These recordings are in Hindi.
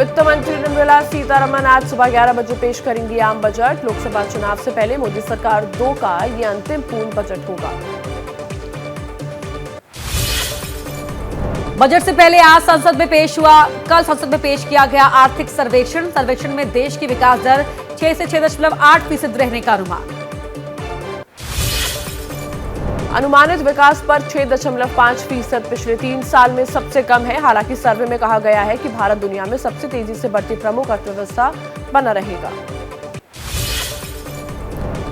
वित्त मंत्री निर्मला सीतारमण आज सुबह 11 बजे पेश करेंगी आम बजट। लोकसभा चुनाव से पहले मोदी सरकार 2 का ये अंतिम पूर्ण बजट होगा। बजट से पहले आज संसद में पेश हुआ, कल संसद में पेश किया गया आर्थिक सर्वेक्षण में देश की विकास दर 6 से 6.8% रहने का अनुमान। अनुमानित विकास पर 6.5% पिछले 3 साल में सबसे कम है। हालांकि सर्वे में कहा गया है कि भारत दुनिया में सबसे तेजी से बढ़ती प्रमुख अर्थव्यवस्था बना रहेगा।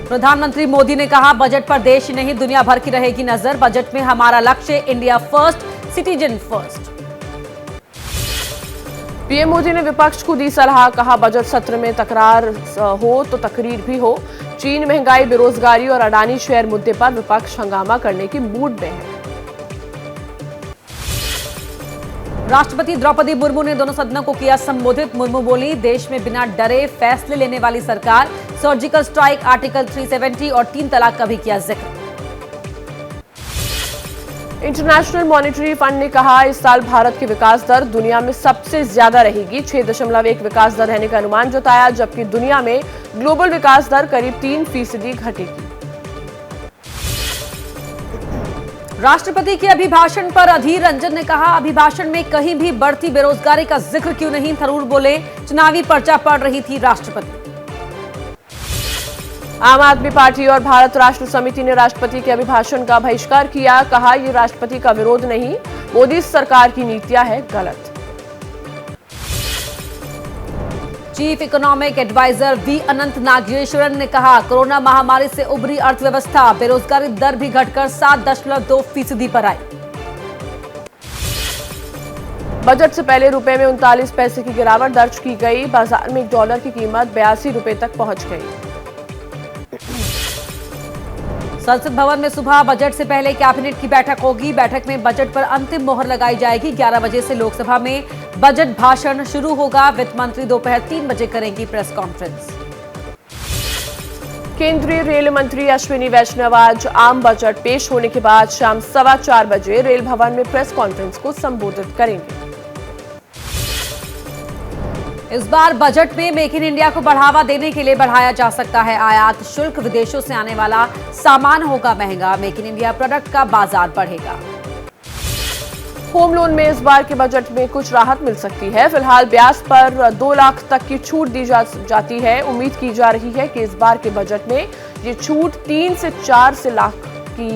प्रधानमंत्री मोदी ने कहा, बजट पर देश ही नहीं दुनिया भर की रहेगी नजर। बजट में हमारा लक्ष्य India first, citizen first. PM Modi ने विपक्ष को दी सलाह, कहा बजट सत्र में तकरार हो तो तकरीर भी हो। चीन, महंगाई, बेरोजगारी और अडानी शेयर मुद्दे पर विपक्ष हंगामा करने की मूड में है। राष्ट्रपति द्रौपदी मुर्मू ने दोनों सदनों को किया संबोधित। मुर्मू बोली, देश में बिना डरे फैसले लेने वाली सरकार। सर्जिकल स्ट्राइक, आर्टिकल 370 और 3 तलाक का भी किया जिक्र। इंटरनेशनल मॉनेटरी फंड ने कहा, इस साल भारत की विकास दर दुनिया में सबसे ज्यादा रहेगी। 6.1 विकास दर रहने का अनुमान जताया, जबकि दुनिया में ग्लोबल विकास दर करीब 3% घटेगी। राष्ट्रपति के अभिभाषण पर अधीर रंजन ने कहा, अभिभाषण में कहीं भी बढ़ती बेरोजगारी का जिक्र क्यों नहीं। थरूर बोले, चुनावी पर्चा पढ़ रही थी राष्ट्रपति। आम आदमी पार्टी और भारत राष्ट्र समिति ने राष्ट्रपति के अभिभाषण का बहिष्कार किया। कहा, यह राष्ट्रपति का विरोध नहीं, मोदी सरकार की नीतियां है गलत। चीफ इकोनॉमिक एडवाइजर वी अनंत नागेश्वरन ने कहा, कोरोना महामारी से उभरी अर्थव्यवस्था, बेरोजगारी दर भी घटकर 7.2% पर आई। बजट से पहले रुपए में 39 पैसे की गिरावट दर्ज की गई। बाजार में $1 की कीमत 82 रुपए तक पहुंच गई। संसद भवन में सुबह बजट से पहले कैबिनेट की बैठक होगी। बैठक में बजट पर अंतिम मोहर लगाई जाएगी। 11 बजे से लोकसभा में बजट भाषण शुरू होगा। वित्त मंत्री दोपहर 3 बजे करेंगी प्रेस कॉन्फ्रेंस। केंद्रीय रेल मंत्री अश्विनी वैष्णव आज आम बजट पेश होने के बाद शाम 4:15 बजे रेल भवन में प्रेस कॉन्फ्रेंस को संबोधित करेंगे। इस बार बजट में मेक इन इंडिया को बढ़ावा देने के लिए बढ़ाया जा सकता है आयात शुल्क। विदेशों से आने वाला सामान होगा महंगा। मेक इन इंडिया प्रोडक्ट का बाजार बढ़ेगा। होम लोन में इस बार के बजट में कुछ राहत मिल सकती है। फिलहाल ब्याज पर 2 लाख तक की छूट दी जाती है। उम्मीद की जा रही है कि इस बार के बजट में ये छूट 3 से 4 लाख की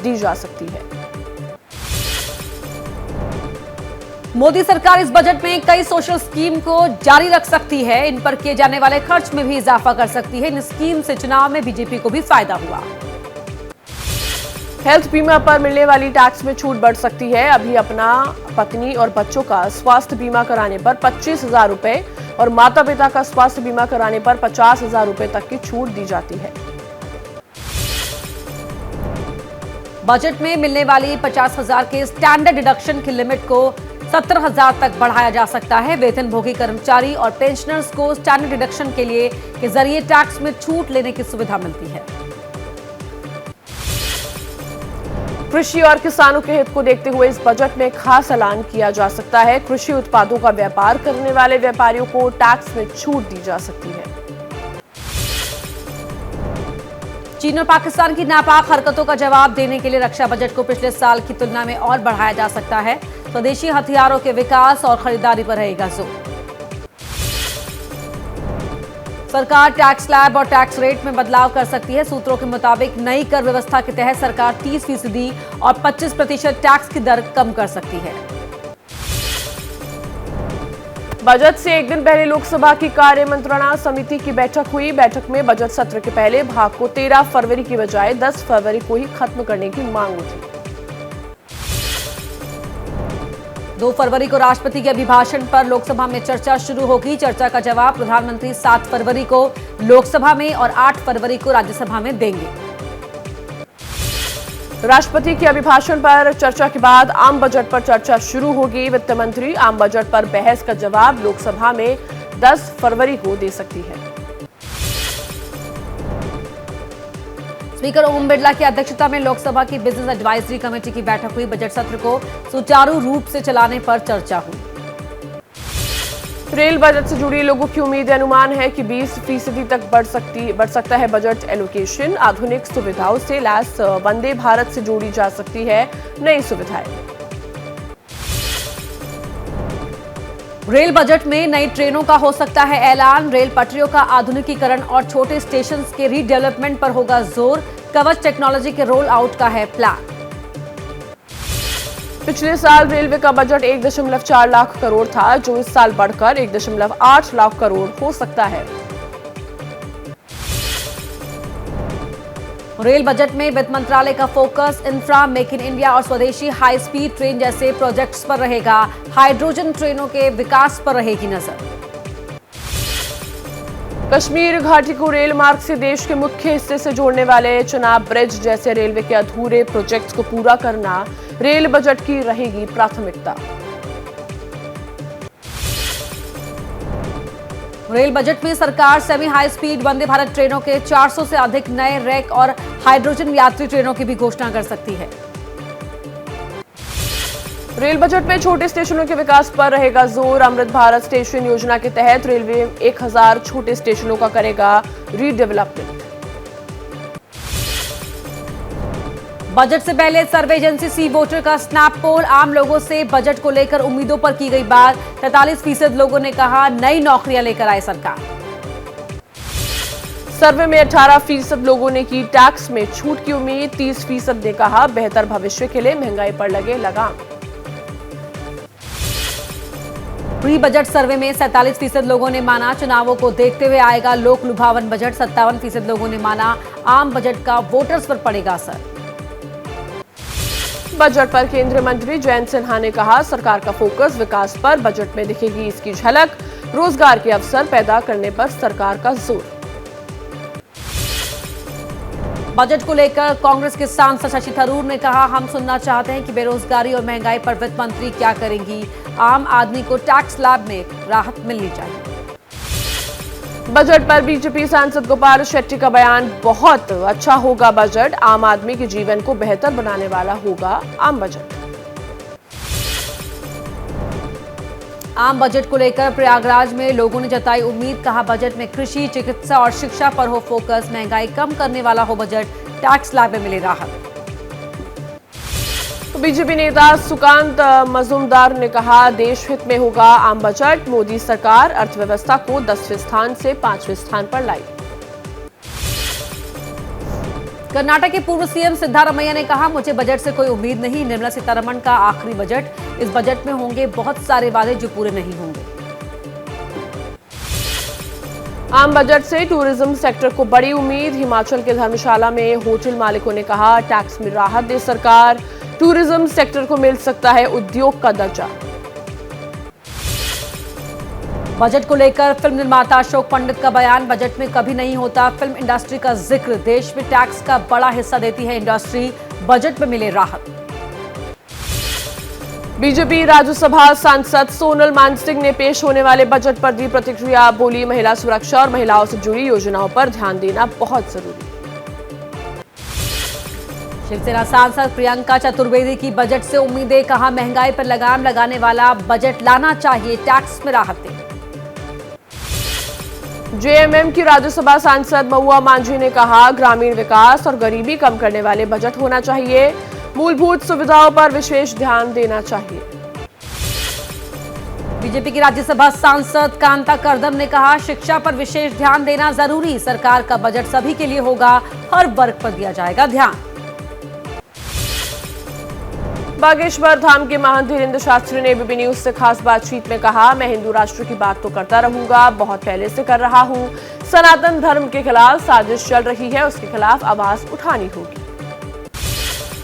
दी जा सकती है। मोदी सरकार इस बजट में कई सोशल स्कीम को जारी रख सकती है। इन पर किए जाने वाले खर्च में भी इजाफा कर सकती है। इन स्कीम से चुनाव में बीजेपी को भी फायदा हुआ। हेल्थ बीमा पर मिलने वाली टैक्स में छूट बढ़ सकती है। अभी अपना, पत्नी और बच्चों का स्वास्थ्य बीमा कराने पर 25,000 रुपए और माता पिता का स्वास्थ्य बीमा कराने पर 50,000 रुपए तक की छूट दी जाती है। बजट में मिलने वाली 50,000 के स्टैंडर्ड डिडक्शन की लिमिट को 70,000 तक बढ़ाया जा सकता है। वेतनभोगी कर्मचारी और पेंशनर्स को स्टैंडर्ड डिडक्शन के लिए के जरिए टैक्स में छूट लेने की सुविधा मिलती है। कृषि और किसानों के हित को देखते हुए इस बजट में खास ऐलान किया जा सकता है। कृषि उत्पादों का व्यापार करने वाले व्यापारियों को टैक्स में छूट दी जा सकती है। चीन और पाकिस्तान की नापाक हरकतों का जवाब देने के लिए रक्षा बजट को पिछले साल की तुलना में और बढ़ाया जा सकता है। स्वदेशी हथियारों के विकास और खरीदारी पर रहेगा जोर। सरकार टैक्स स्लैब और टैक्स रेट में बदलाव कर सकती है। सूत्रों के मुताबिक नई कर व्यवस्था के तहत सरकार 30% और 25% टैक्स की दर कम कर सकती है। बजट से एक दिन पहले लोकसभा की कार्य मंत्रणा समिति की बैठक हुई। बैठक में बजट सत्र के पहले भाग को 13 फरवरी की बजाय 10 फरवरी को ही खत्म करने की मांग उठी। 2 फरवरी को राष्ट्रपति के अभिभाषण पर लोकसभा में चर्चा शुरू होगी। चर्चा का जवाब प्रधानमंत्री 7 फरवरी को लोकसभा में और 8 फरवरी को राज्यसभा में देंगे। राष्ट्रपति के अभिभाषण पर चर्चा के बाद आम बजट पर चर्चा शुरू होगी। वित्त मंत्री आम बजट पर बहस का जवाब लोकसभा में 10 फरवरी को दे सकती है। स्पीकर ओम बिरला की अध्यक्षता में लोकसभा की बिजनेस एडवाइजरी कमेटी की बैठक हुई। बजट सत्र को सुचारू रूप से चलाने पर चर्चा हुई। रेल बजट से जुड़ी लोगों की उम्मीद अनुमान है कि 20% तक बढ़ सकता है बजट एलोकेशन। आधुनिक सुविधाओं से लैस वंदे भारत से जोड़ी जा सकती है नई सुविधाएं। रेल बजट में नई ट्रेनों का हो सकता है ऐलान। रेल पटरियों का आधुनिकीकरण और छोटे स्टेशन के रीडेवलपमेंट पर होगा जोर। कवच टेक्नोलॉजी के रोल आउट का है प्लान। पिछले साल रेलवे का बजट 1.4 लाख करोड़ था, जो इस साल बढ़कर 1.8 लाख करोड़ हो सकता है। रेल बजट में वित्त मंत्रालय का focus infra, make in India और स्वदेशी हाई स्पीड ट्रेन जैसे प्रोजेक्ट्स पर रहेगा। हाइड्रोजन ट्रेनों के विकास पर रहेगी नजर। कश्मीर घाटी को रेल मार्ग से देश के मुख्य हिस्से से जोड़ने वाले चेनाब ब्रिज जैसे रेलवे के अधूरे प्रोजेक्ट्स को पूरा करना रेल बजट की रहेगी प्राथमिकता। रेल बजट में सरकार semi high speed Vande Bharat ट्रेनों के 400 से अधिक नए रैक और हाइड्रोजन यात्री ट्रेनों की भी घोषणा कर सकती है। रेल बजट में छोटे स्टेशनों के विकास पर रहेगा जोर। अमृत भारत स्टेशन योजना के तहत रेलवे 1000 छोटे स्टेशनों का करेगा रीडेवलपमेंट। बजट से पहले सर्वे एजेंसी सी वोटर का स्नैप पोल। आम लोगों से बजट को लेकर उम्मीदों पर की गई बात। 43% लोगों ने कहा नई नौकरियां लेकर आए सरकार। सर्वे में 18% लोगों ने की टैक्स में छूट की उम्मीद। 30% ने कहा बेहतर भविष्य के लिए महंगाई पर लगे लगाम। प्री बजट सर्वे में 47% लोगों ने माना चुनावों को देखते हुए आएगा लोक लुभावन बजट। 57% लोगों ने माना आम बजट का वोटर्स पर पड़ेगा असर। बजट पर केंद्रीय मंत्री जयंत सिन्हा ने कहा सरकार का फोकस विकास पर, बजट में दिखेगी इसकी झलक। रोजगार के अवसर पैदा करने पर सरकार का जोर। बजट को लेकर कांग्रेस के सांसद शशि थरूर ने कहा हम सुनना चाहते हैं कि बेरोजगारी और महंगाई पर वित्त मंत्री क्या करेंगी। आम आदमी को टैक्स स्लैब में राहत मिलनी चाहिए। बजट पर बीजेपी सांसद गोपाल शेट्टी का बयान, बहुत अच्छा होगा बजट, आम आदमी के जीवन को बेहतर बनाने वाला होगा आम बजट। आम बजट को लेकर प्रयागराज में लोगों ने जताई उम्मीद। कहा बजट में कृषि, चिकित्सा और शिक्षा पर हो फोकस। महंगाई कम करने वाला हो बजट। टैक्स स्लैब में मिले राहत। बीजेपी नेता सुकांत मजूमदार ने कहा देश हित में होगा आम बजट। मोदी सरकार अर्थव्यवस्था को 10वें स्थान से 5वें स्थान पर लाई। कर्नाटक के पूर्व सीएम सिद्धारमैया ने कहा मुझे बजट से कोई उम्मीद नहीं। निर्मला सीतारमण का आखिरी बजट। इस बजट में होंगे बहुत सारे वादे जो पूरे नहीं होंगे। आम बजट से टूरिज्म सेक्टर को बड़ी उम्मीद। हिमाचल के धर्मशाला में होटल मालिकों ने कहा टैक्स में राहत दे सरकार। टूरिज्म सेक्टर को मिल सकता है उद्योग का दर्जा। बजट को लेकर फिल्म निर्माता अशोक पंडित का बयान। बजट में कभी नहीं होता फिल्म इंडस्ट्री का जिक्र। देश में टैक्स का बड़ा हिस्सा देती है इंडस्ट्री। बजट में मिले राहत। बीजेपी राज्यसभा सांसद सोनल मानसिंह ने पेश होने वाले बजट पर दी प्रतिक्रिया। बोली महिला सुरक्षा और महिलाओं से जुड़ी योजनाओं पर ध्यान देना बहुत जरूरी। शिवसेना सांसद प्रियंका चतुर्वेदी की बजट से उम्मीदें। कहा महंगाई पर लगाम लगाने वाला बजट लाना चाहिए। टैक्स में राहत दे। जेएमएम की राज्यसभा सांसद महुआ मांझी ने कहा ग्रामीण विकास और गरीबी कम करने वाले बजट होना चाहिए। मूलभूत सुविधाओं पर विशेष ध्यान देना चाहिए। बीजेपी की राज्यसभा सांसद कांता करदम ने कहा शिक्षा पर विशेष ध्यान देना जरूरी। सरकार का बजट सभी के लिए होगा। हर वर्ग पर दिया जाएगा ध्यान। बागेश्वर धाम के महंत धीरेन्द्र शास्त्री ने एबीपी न्यूज से खास बातचीत में कहा मैं हिंदू राष्ट्र की बात तो करता रहूंगा, बहुत पहले से कर रहा हूं। सनातन धर्म के खिलाफ साजिश चल रही है, उसके खिलाफ आवाज उठानी होगी।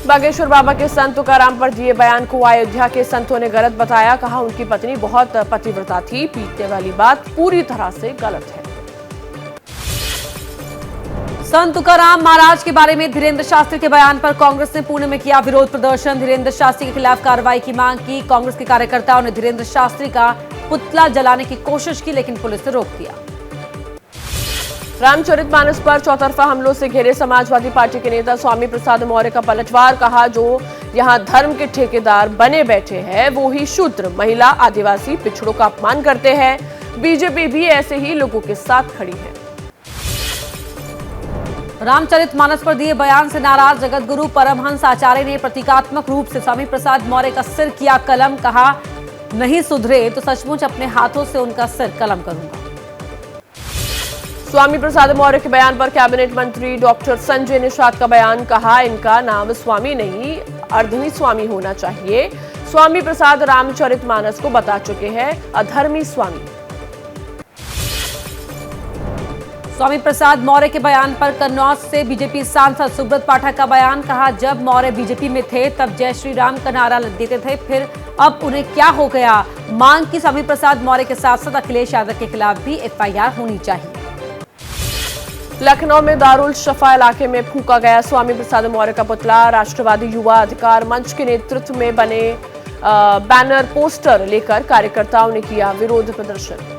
बागेश्वर बाबा के संत तुकाराम पर दिए बयान को अयोध्या के संतों ने गलत बताया। कहा उनकी पत्नी बहुत पतिव्रता थी। पीटने वाली बात पूरी तरह से गलत है। संत तुकाराम महाराज के बारे में धीरेन्द्र शास्त्री के बयान पर कांग्रेस ने पुणे में किया विरोध प्रदर्शन। धीरेन्द्र शास्त्री के खिलाफ कार्रवाई की मांग की। कांग्रेस के कार्यकर्ताओं ने धीरेन्द्र शास्त्री का पुतला जलाने की कोशिश की, लेकिन पुलिस ने रोक दिया। रामचरितमानस पर चौतरफा हमलों से घिरे समाजवादी पार्टी के नेता स्वामी प्रसाद मौर्य का पलटवार। कहा जो यहां धर्म के ठेकेदार बने बैठे हैं वो ही शूद्र, महिला, आदिवासी, पिछड़ों का अपमान करते हैं। बीजेपी भी ऐसे ही लोगों के साथ खड़ी है। रामचरितमानस पर दिए बयान से नाराज जगतगुरु परमहंस आचार्य ने प्रतीकात्मक रूप से स्वामी प्रसाद मौर्य का सिर किया कलम। कहा, नहीं सुधरे तो सचमुच अपने हाथों से उनका सिर कलम करूंगा। स्वामी प्रसाद मौर्य के बयान पर कैबिनेट मंत्री डॉक्टर संजय निषाद का बयान। कहा, इनका नाम स्वामी नहीं अर्धमी स्वामी होना चाहिए। स्वामी प्रसाद रामचरितमानस को बता चुके हैं अधर्मी स्वामी। स्वामी प्रसाद मौर्य के बयान पर कन्नौज से बीजेपी सांसद सुब्रत पाठक का बयान। कहा, जब मौर्य बीजेपी में थे तब जय श्री राम का नारा देते थे, फिर अब उन्हें क्या हो गया। मांग की स्वामी प्रसाद मौर्य के साथ साथ अखिलेश यादव के खिलाफ भी एफआईआर होनी चाहिए। लखनऊ में दारुल शफा इलाके में फूंका गया स्वामी प्रसाद मौर्य का पुतला। राष्ट्रवादी युवा अधिकार मंच के नेतृत्व में बने बैनर पोस्टर लेकर कार्यकर्ताओं ने किया विरोध प्रदर्शन।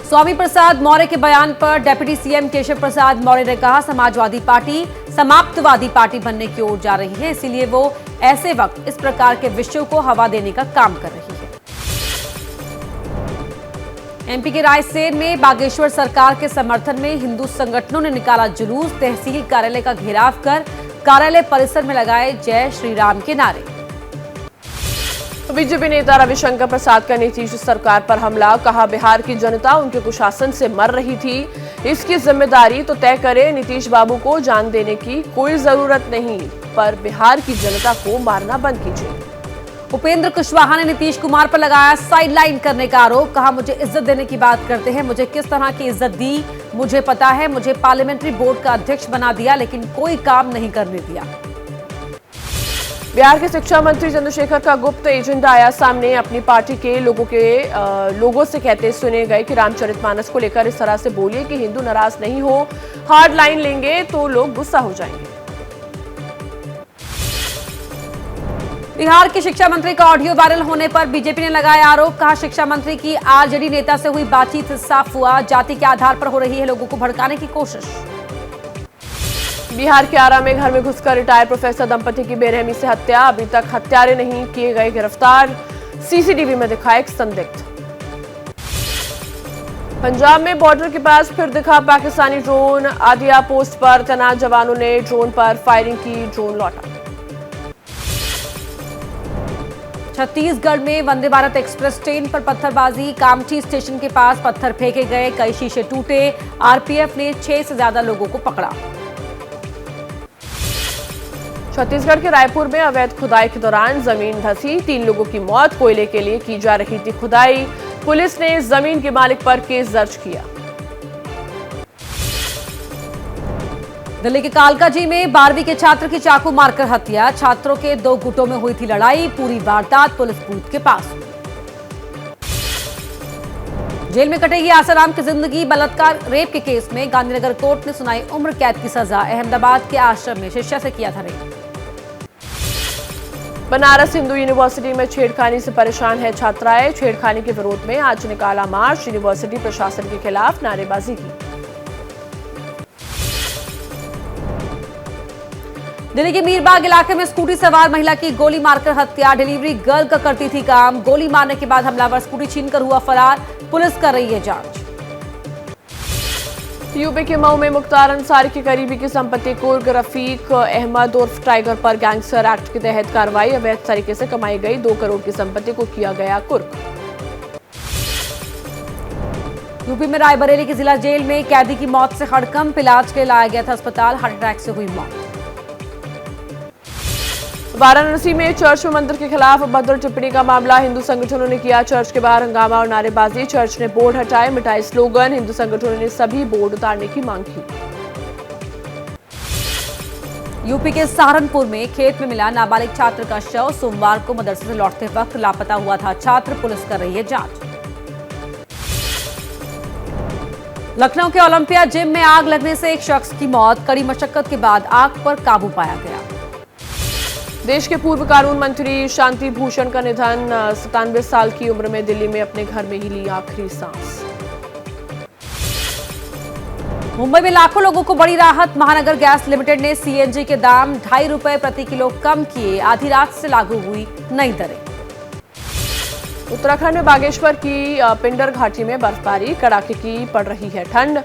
स्वामी प्रसाद मौर्य के बयान पर डिप्टी सीएम केशव प्रसाद मौर्य ने कहा, समाजवादी पार्टी समाप्तवादी पार्टी बनने की ओर जा रही है, इसीलिए वो ऐसे वक्त इस प्रकार के विषयों को हवा देने का काम कर रही है। एमपी के रायसेन में बागेश्वर सरकार के समर्थन में हिंदू संगठनों ने निकाला जुलूस। तहसील कार्यालय का घेराव कर कार्यालय परिसर में लगाए जय श्री राम के नारे। बीजेपी नेता रविशंकर प्रसाद का नीतीश सरकार पर हमला। कहा, बिहार की जनता उनके कुशासन से मर रही थी, इसकी जिम्मेदारी तो तय करे। नीतीश बाबू को जान देने की कोई जरूरत नहीं, पर बिहार की जनता को मारना बंद कीजिए। उपेंद्र कुशवाहा ने नीतीश कुमार पर लगाया साइडलाइन करने का आरोप। कहा, मुझे इज्जत देने की बात करते हैं, मुझे किस तरह की इज्जत दी मुझे पता है। मुझे पार्लियामेंट्री बोर्ड का अध्यक्ष बना दिया, लेकिन कोई काम नहीं करने दिया। बिहार के शिक्षा मंत्री चंद्रशेखर का गुप्त एजेंडा आया सामने। अपनी पार्टी के लोगों से कहते सुने गए कि रामचरितमानस को लेकर इस तरह से बोलिए कि हिंदू नाराज नहीं हो, हार्ड लाइन लेंगे तो लोग गुस्सा हो जाएंगे। बिहार के शिक्षा मंत्री का ऑडियो वायरल होने पर बीजेपी ने लगाया आरोप। कहा, शिक्षा मंत्री की आरजेडी नेता से हुई बातचीत से साफ हुआ जाति के आधार पर हो रही है लोगों को भड़काने की कोशिश। बिहार के आरा में घर में घुसकर रिटायर्ड प्रोफेसर दंपति की बेरहमी से हत्या। अभी तक हत्यारे नहीं किए गए गिरफ्तार। सीसीटीवी में दिखा एक संदिग्ध। पंजाब में बॉर्डर के पास फिर दिखा पाकिस्तानी ड्रोन। आदिया पोस्ट पर तैनात जवानों ने ड्रोन पर फायरिंग की, ड्रोन लौटा। छत्तीसगढ़ में वंदे भारत एक्सप्रेस ट्रेन पर पत्थरबाजी। कामठी स्टेशन के पास पत्थर फेंके गए, कई शीशे टूटे। आरपीएफ ने 6 से ज्यादा लोगों को पकड़ा। छत्तीसगढ़ के रायपुर में अवैध खुदाई के दौरान जमीन धंसी, 3 लोगों की मौत। कोयले के लिए की जा रही थी खुदाई। पुलिस ने जमीन के मालिक पर केस दर्ज किया। दिल्ली के कालकाजी में 12वीं के छात्र की चाकू मारकर हत्या। छात्रों के 2 गुटों में हुई थी लड़ाई। पूरी वारदात पुलिस बूथ के पास। जेल में कटेगी आसाराम की जिंदगी। बलात्कार रेप के केस में गांधीनगर कोर्ट ने सुनाई उम्र कैद की सजा। अहमदाबाद के आश्रम में शिष्या से किया था रेप। बनारस हिंदू यूनिवर्सिटी में छेड़खानी से परेशान है छात्राएं। छेड़खानी के विरोध में आज निकाला मार्च। यूनिवर्सिटी प्रशासन के खिलाफ नारेबाजी की। दिल्ली के मीरबाग इलाके में स्कूटी सवार महिला की गोली मारकर हत्या। डिलीवरी गर्ल का करती थी काम। गोली मारने के बाद हमलावर स्कूटी छीनकर हुआ फरार। पुलिस कर रही है जांच। यूपी के मऊ में मुख्तार अंसारी के करीबी की संपत्ति कुर्क। रफीक अहमद उर्फ टाइगर पर गैंगस्टर एक्ट के तहत कार्रवाई। अवैध तरीके से कमाई गई 2 करोड़ की संपत्ति को किया गया कुर्क। यूपी में रायबरेली की जिला जेल में कैदी की मौत से हड़कंप। इलाज के लिए लाया गया था अस्पताल, हार्ट अटैक से हुई मौत। वाराणसी में चर्च में मंदिर के खिलाफ अभद्र टिप्पणी का मामला। हिंदू संगठनों ने किया चर्च के बाहर हंगामा और नारेबाजी। चर्च ने बोर्ड हटाए, मिटाए स्लोगन। हिंदू संगठनों ने सभी बोर्ड उतारने की मांग की। यूपी के सहारनपुर में खेत में मिला नाबालिग छात्र का शव। सोमवार को मदरसे से लौटते वक्त लापता हुआ था छात्र। पुलिस कर रही है जांच। लखनऊ के ओलंपिया जिम में आग लगने से एक शख्स की मौत। कड़ी मशक्कत के बाद आग पर काबू पाया गया। देश के पूर्व कानून मंत्री शांति भूषण का निधन। 97 साल की उम्र में दिल्ली में अपने घर में ही ली आखिरी सांस। मुंबई में लाखों लोगों को बड़ी राहत। महानगर गैस लिमिटेड ने सीएनजी के दाम 2.5 रुपए प्रति किलो कम किए। आधी रात से लागू हुई नई दरें। उत्तराखंड में बागेश्वर की पिंडर घाटी में बर्फबारी, कड़ाके की पड़ रही है ठंड।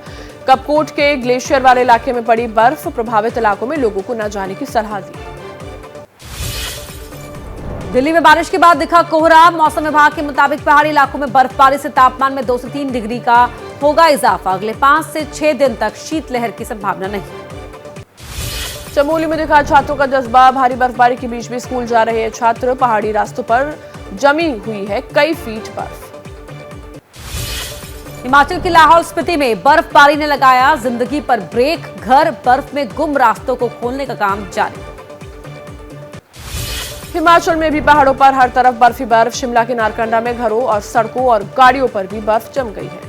कपकोट के ग्लेशियर वाले इलाके में पड़ी बर्फ, प्रभावित इलाकों में लोगों को न जाने की सलाह दी। दिल्ली में बारिश के बाद दिखा कोहरा। मौसम विभाग के मुताबिक पहाड़ी इलाकों में बर्फबारी से तापमान में 2 से 3 डिग्री का होगा इजाफा। अगले 5 से 6 दिन तक शीतलहर की संभावना नहीं। चमोली में दिखा छात्रों का जज्बा, भारी बर्फबारी के बीच भी स्कूल जा रहे हैं छात्र। पहाड़ी रास्तों पर जमी हुई है कई फीट बर्फ। हिमाचल की लाहौल स्पीति में बर्फबारी ने लगाया जिंदगी पर ब्रेक। घर बर्फ में गुम रास्तों को खोलने का काम जारी। हिमाचल में भी पहाड़ों पर हर तरफ बर्फ ही बर्फ। शिमला के नारकंडा में घरों और सड़कों और गाड़ियों पर भी बर्फ जम गई है।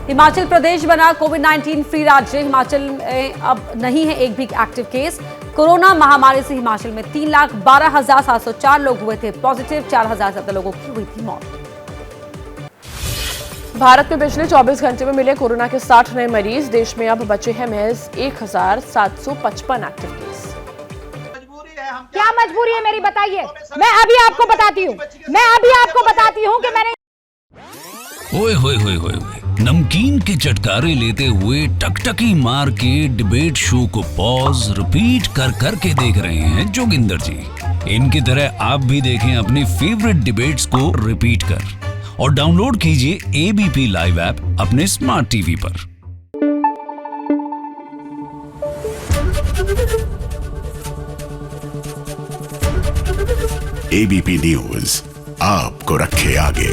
हिमाचल प्रदेश बना कोविड-19 फ्री राज्य। हिमाचल में अब नहीं है एक भी एक्टिव केस। कोरोना महामारी से हिमाचल में 3,12,704 लोग हुए थे पॉजिटिव। 4,070 लोगों की हुई थी मौत। भारत में पिछले 24 घंटे में मिले कोरोना के 60 नए मरीज। देश में अब बचे हैं महज 1,755 एक्टिव केस। क्या मजबूरी है मेरी, बताइए। मैं अभी आपको बताती हूँ कि मैंने ओए होए होए होए नमकीन के चटकारे लेते हुए टकटकी मार के डिबेट शो को पॉज रिपीट कर करके देख रहे हैं जोगिंदर जी। इनकी तरह आप भी देखें अपनी फेवरेट डिबेट्स को रिपीट कर और डाउनलोड कीजिए एबीपी लाइव ऐप अपने स्मार्ट टीवी पर। एबीपी न्यूज आपको रखे आगे।